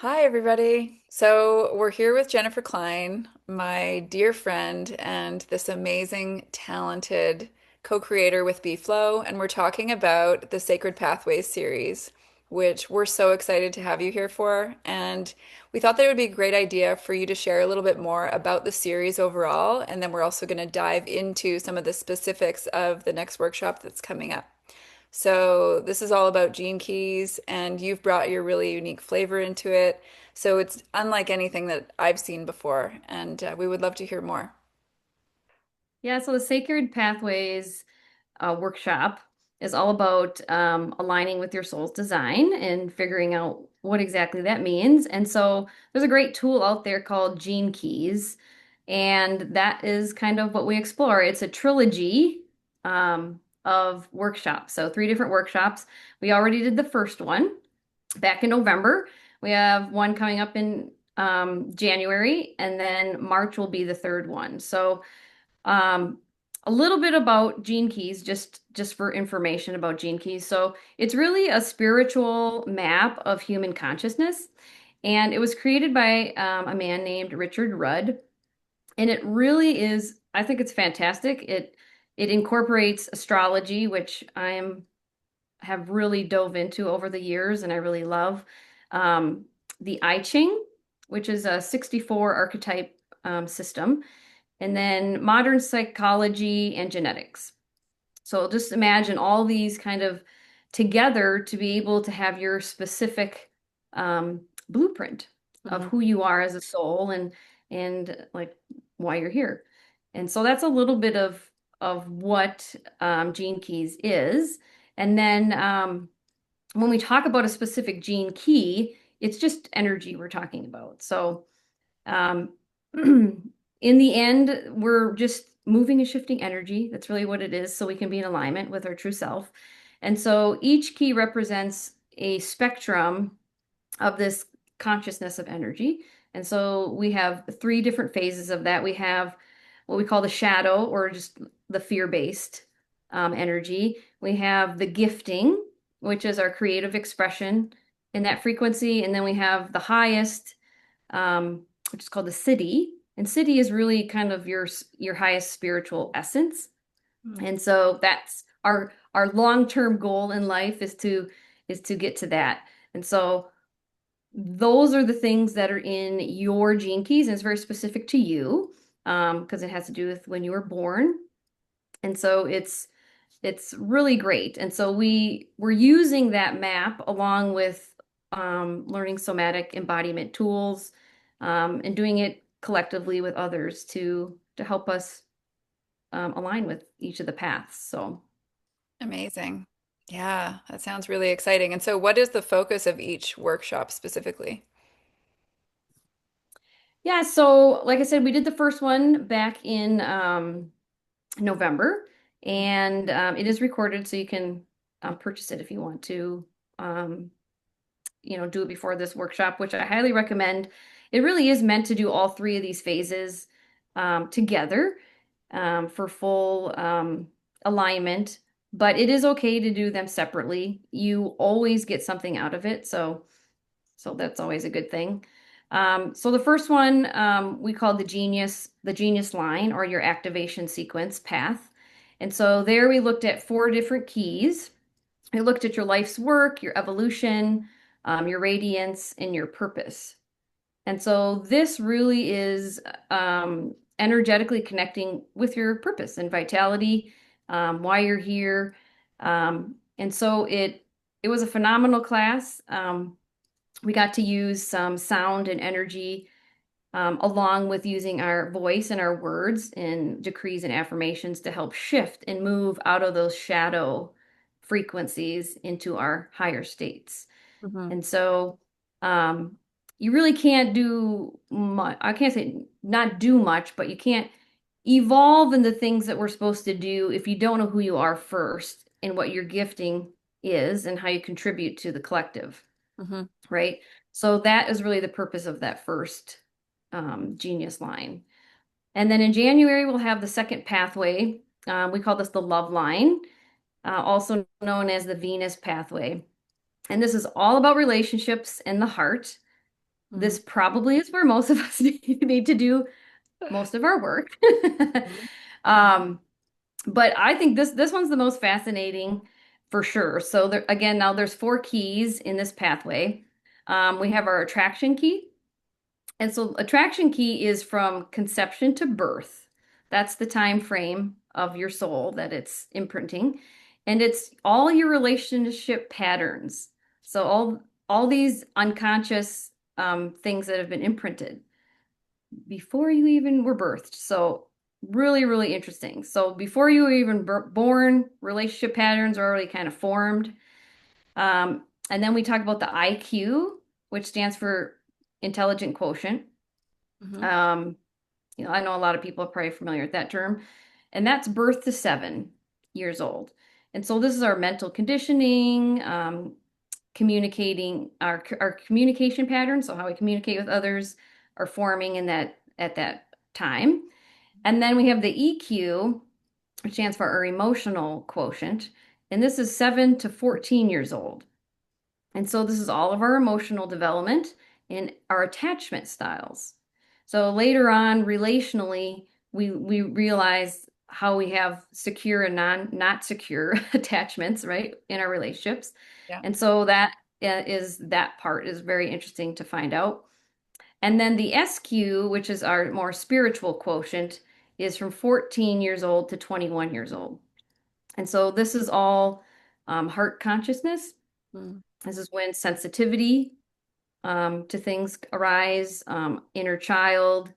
Hi, everybody. So, we're here with Jennifer Klein, my dear friend, and this amazing, talented co-creator with Flow, and we're talking about the Sacred Pathways series, which we're so excited to have you here for. And we thought that it would be a great idea for you to share a little bit more about the series overall, and then we're also going to dive into some of the specifics of the next workshop that's coming up. So this is all about gene keys, and you've brought your really unique flavor into it. So it's unlike anything that I've seen before, and we would love to hear more. Yeah, so the Sacred Pathways workshop is all about aligning with your soul's design and figuring out what exactly that means. And so there's a great tool out there called Gene Keys, and that is kind of what we explore. It's a trilogy of workshops. So three different workshops. We already did the first one back in November. We have one coming up in January, and then March will be the third one. So um, a little bit about Gene Keys, just for information about Gene Keys. So it's really a spiritual map of human consciousness, and it was created by a man named Richard Rudd, and it really is. I think it's fantastic. It incorporates astrology, which have really dove into over the years, and I really love the I Ching, which is a 64 archetype system, and then modern psychology and genetics. So just imagine all these kind of together to be able to have your specific blueprint of Mhm. who you are as a soul and like why you're here. And so that's a little bit of what Gene Keys is. And then when we talk about a specific gene key, it's just energy we're talking about. So um, in the end, we're just moving and shifting energy. That's really what it is, so we can be in alignment with our true self. And so each key represents a spectrum of this consciousness of energy. And so we have three different phases of that. We have what we call the shadow, or just the fear-based energy. We have the gifting, which is our creative expression in that frequency. And then we have the highest, which is called the city. And city is really kind of your highest spiritual essence. Mm. And so that's our long-term goal in life is to get to that. And so those are the things that are in your gene keys, and it's very specific to you because it has to do with when you were born. And so it's really great. And so we're using that map along with learning somatic embodiment tools and doing it collectively with others to help us align with each of the paths. So Amazing. Yeah, that sounds really exciting. And so, what is the focus of each workshop specifically? yeah, so like I said, we did the first one back in November, and it is recorded, so you can purchase it if you want to. Um, do it before this workshop, which I highly recommend. It really is meant to do all three of these phases together for full alignment, but it is okay to do them separately. You always get something out of it, so that's always a good thing. So the first one we called the genius line, or your activation sequence path. And so there we looked at four different keys. We looked at your life's work, your evolution, your radiance, and your purpose. And so this really is energetically connecting with your purpose and vitality, why you're here. And so it was a phenomenal class. We got to use some sound and energy along with using our voice and our words and decrees and affirmations to help shift and move out of those shadow frequencies into our higher states. Hmm. And so um, you really can't do much. I can't say not do much, but you can't evolve in the things that we're supposed to do if you don't know who you are first and what your gifting is and how you contribute to the collective, Hmm. right? So that is really the purpose of that first genius line. And then in January, we'll have the second pathway. We call this the love line, also known as the Venus pathway. And this is all about relationships and the heart. Mhm. This probably is where most of us need to do most of our work. Mhm. Um, but I think this one's the most fascinating for sure. So there, again, now there's four keys in this pathway. We have our attraction key. And so attraction key is from conception to birth. That's the time frame of your soul that it's imprinting. And it's all your relationship patterns. So all these unconscious things that have been imprinted before you even were birthed. So really, really interesting. So before you were even born, relationship patterns are already kind of formed. And then we talk about the IQ, which stands for intelligent quotient. Mhm. Um, I know a lot of people are probably familiar with that term, and that's birth to 7 years old. And so this is our mental conditioning, communicating our communication patterns, so how we communicate with others are forming in that at that time. And then we have the EQ, which stands for our emotional quotient, and this is 7 to 14 years old. And so this is all of our emotional development and our attachment styles. So later on, relationally, we realize how we have secure and not secure attachments, right, in our relationships. Yeah. And so that part is very interesting to find out. And then the SQ, which is our more spiritual quotient, is from 14 years old to 21 years old. And so this is all heart consciousness. Mm. This is when sensitivity to things arise, inner child,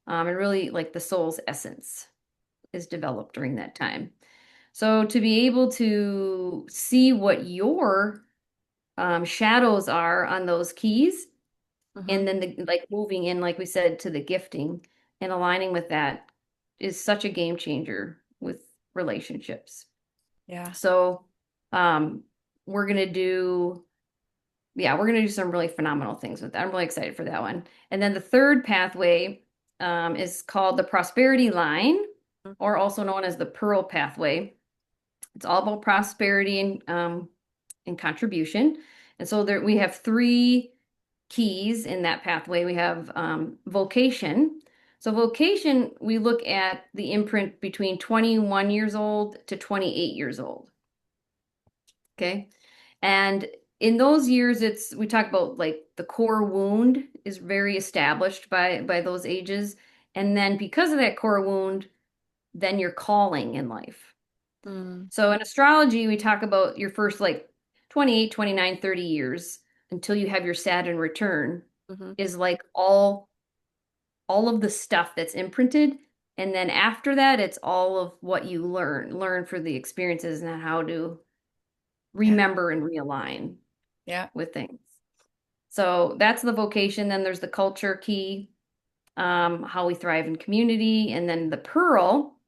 and really like the soul's essence is developed during that time. So to be able to see what your shadows are on those keys, Mhm. and then like moving in, like we said, to the gifting and aligning with that is such a game changer with relationships. Yeah. So um, we're gonna do yeah, we're going to do some really phenomenal things with that. I'm really excited for that one. And then the third pathway is called the prosperity line, or also known as the pearl pathway. It's all about prosperity and contribution. And so there we have three keys in that pathway. We have vocation. So vocation, we look at the imprint between 21 years old to 28 years old. Okay. And in those years, it's we talk about like the core wound is very established by those ages. And then because of that core wound, then your calling in life. Mm. So in astrology, we talk about your first like 28, 29, 30 years until you have your Saturn return Mhm. is like all of the stuff that's imprinted. And then after that, it's all of what you learn for the experiences and how to Yeah. remember and realign Yeah. with things. So that's the vocation. Then there's the culture key, how we thrive in community. And then the pearl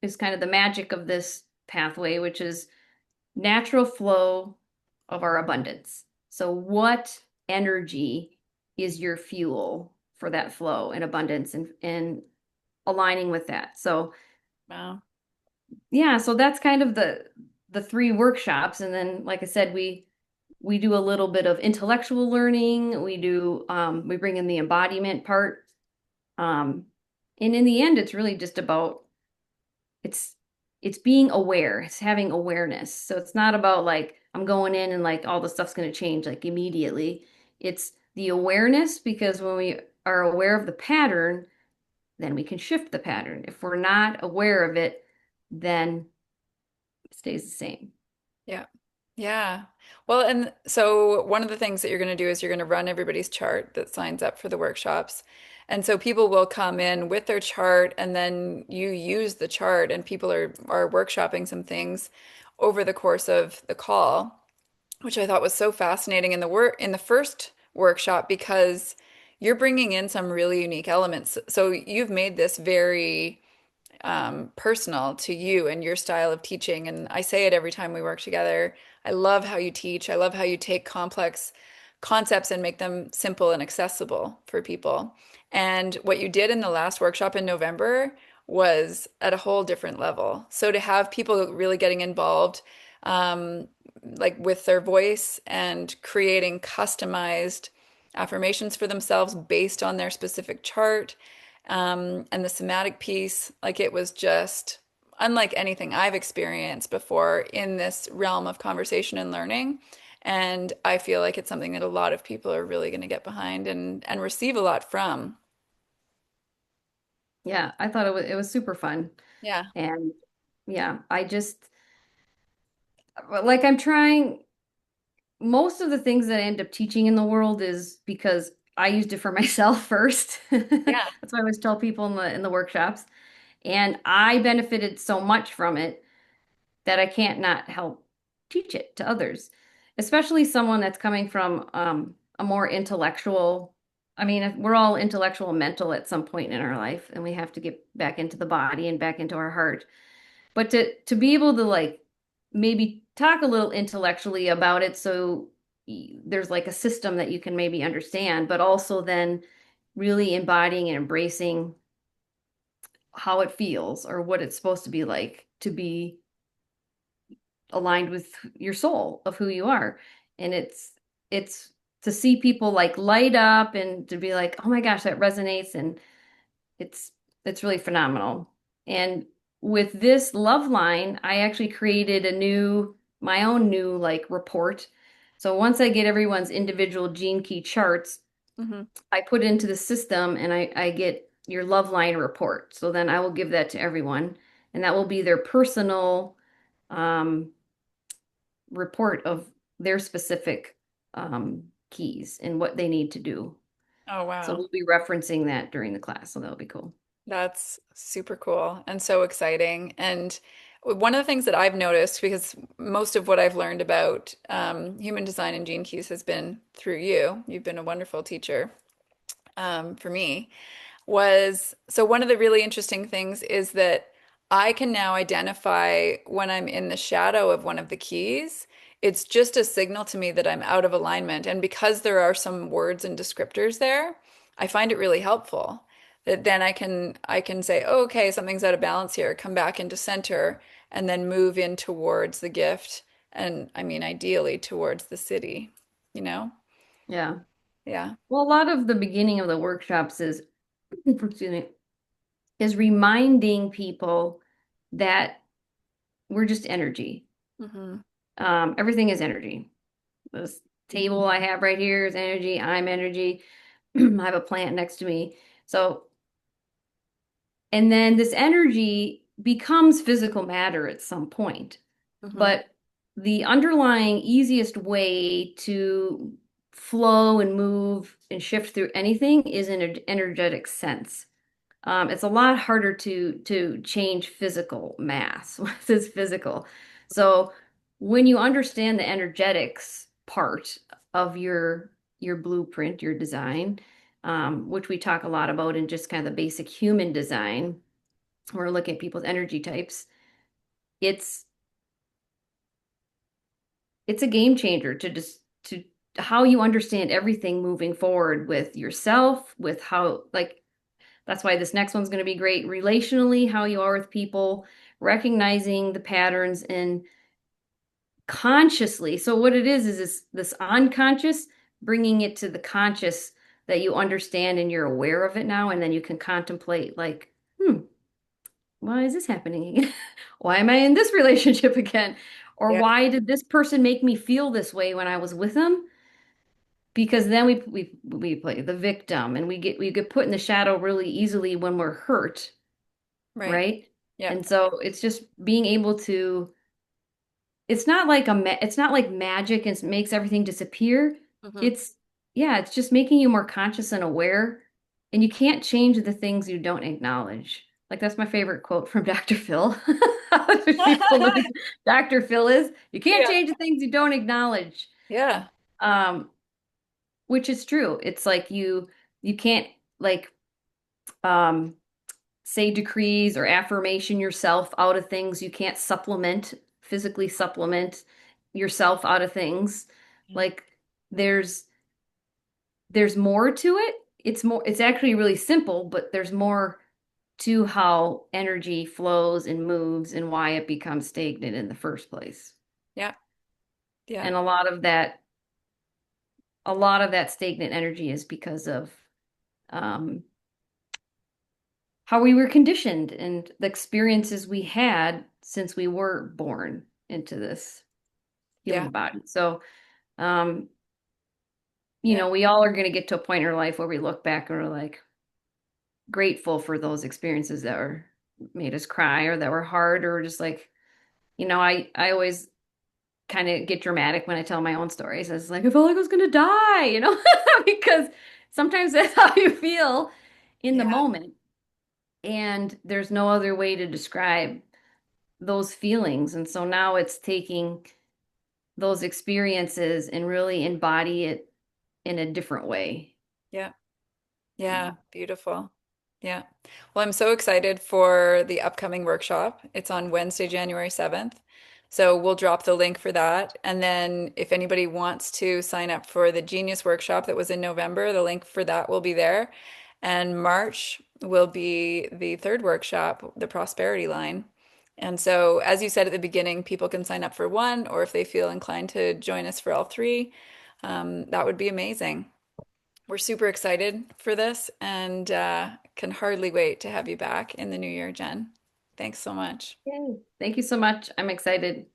is kind of the magic of this pathway, which is natural flow of our abundance. So, what energy is your fuel for that flow and abundance and aligning with that? So, Wow. yeah, so that's kind of the three workshops. And then, like I said, we do a little bit of intellectual learning. We bring in the embodiment part. Um, and in the end, it's really just about it's it's being aware. It's having awareness. So it's not about like I'm going in and like all the stuff's going to change like immediately. It's the awareness because when we are aware of the pattern, then we can shift the pattern. If we're not aware of it, then it stays the same. Yeah. Yeah. Well, and so one of the things that you're going to do is you're going to run everybody's chart that signs up for the workshops. And so people will come in with their chart and then you use the chart and people are workshopping some things over the course of the call, which I thought was so fascinating in the first workshop because you're bringing in some really unique elements. So you've made this very personal to you and your style of teaching. And I say it every time we work together. I love how you teach. I love how you take complex concepts and make them simple and accessible for people. And what you did in the last workshop in November was at a whole different level. So to have people really getting involved, like with their voice and creating customized affirmations for themselves based on their specific chart. And the somatic piece, like it was just unlike anything I've experienced before in this realm of conversation and learning. And I feel like it's something that a lot of people are really going to get behind and receive a lot from. Yeah, I thought it was super fun. Yeah. And yeah, I just like I'm trying most of the things that I end up teaching in the world is because I used it for myself first. Yeah. That's what I always tell people in the workshops. And I benefited so much from it that I can't not help teach it to others, especially someone that's coming from a more intellectual. I mean, we're all intellectual and mental at some point in our life, and we have to get back into the body and back into our heart. But to be able to like maybe talk a little intellectually about it, so there's like a system that you can maybe understand, but also then really embodying and embracing how it feels or what it's supposed to be like to be aligned with your soul of who you are. And it's to see people like light up and to be like, oh my gosh, that resonates. And it's it's really phenomenal. And with this love line, I actually created my own new like report. So once I get everyone's individual gene key charts, Hmm. I put it into the system and I get your love line report. So then I will give that to everyone, and that will be their personal um, report of their specific keys and what they need to do. Oh, So wow. we'll be referencing that during the class. So that'll be cool. That's super cool and so exciting. And one of the things that I've noticed, because most of what I've learned about human design and gene keys has been through you, you've been a wonderful teacher for me, was so one of the really interesting things is that I can now identify when I'm in the shadow of one of the keys. It's just a signal to me that I'm out of alignment. And because there are some words and descriptors there, I find it really helpful that then I can say, oh, okay, something's out of balance here, come back into center and then move in towards the gift. And I mean, ideally towards the city, you know? Yeah. Yeah. Well, a lot of the beginning of the workshops is, excuse me, is reminding people that we're just energy. Hmm. Everything is energy. This table I have right here is energy. I'm energy. I have a plant next to me. So, and then this energy becomes physical matter at some point. Hmm. But the underlying easiest way to flow and move and shift through anything is in an energetic sense. It's a lot harder to change physical mass. What is physical? So when you understand the energetics part of your blueprint, your design, which we talk a lot about in just kind of the basic human design, we're looking at people's energy types. It's it's a game changer to just to how you understand everything moving forward with yourself, with how like that's why this next one's going to be great relationally, how you are with people, recognizing the patterns and consciously. So what it is this unconscious, bringing it to the conscious that you understand and you're aware of it now, and then you can contemplate like, why is this happening again? Why am I in this relationship again? Or Yeah. why did this person make me feel this way when I was with them? Because then we play the victim and we get put in the shadow really easily when we're hurt, Right. right? Yeah. And so it's just being able to it's not like magic and makes everything disappear. Hmm. It's yeah, it's just making you more conscious and aware. And you can't change the things you don't acknowledge. Like that's my favorite quote from Dr. Phil. People know who Dr. Phil is. You can't Yeah. change the things you don't acknowledge. Yeah. Um, which is true. It's like you can't like um say decrees or affirmation yourself out of things. You can't physically supplement yourself out of things. Like there's there's more to it. It's actually really simple, but there's more to how energy flows and moves and why it becomes stagnant in the first place. Yeah. Yeah. And a lot of that a lot of that stagnant energy is because of um, how we were conditioned and the experiences we had since we were born into this Yeah. human body. So, um, Yeah. we all are going to get to a point in our life where we look back and we're like grateful for those experiences that were made us cry or that were hard or just like, I always kind of get dramatic when I tell my own stories. It's like I felt like I was going to die, because sometimes that's how you feel in the Yeah. moment. And there's no other way to describe those feelings. And so now it's taking those experiences and really embody it in a different way. Yeah. Yeah, beautiful. Yeah. Well, I'm so excited for the upcoming workshop. It's on Wednesday, January 7th. So we'll drop the link for that. And then if anybody wants to sign up for the Genius workshop that was in November, the link for that will be there. And March will be the third workshop, the Prosperity Line. And so, as you said at the beginning, people can sign up for one, or if they feel inclined to join us for all three, that would be amazing. We're super excited for this and can hardly wait to have you back in the new year, Jen. Thanks so much. Yay. Thank you so much. I'm excited.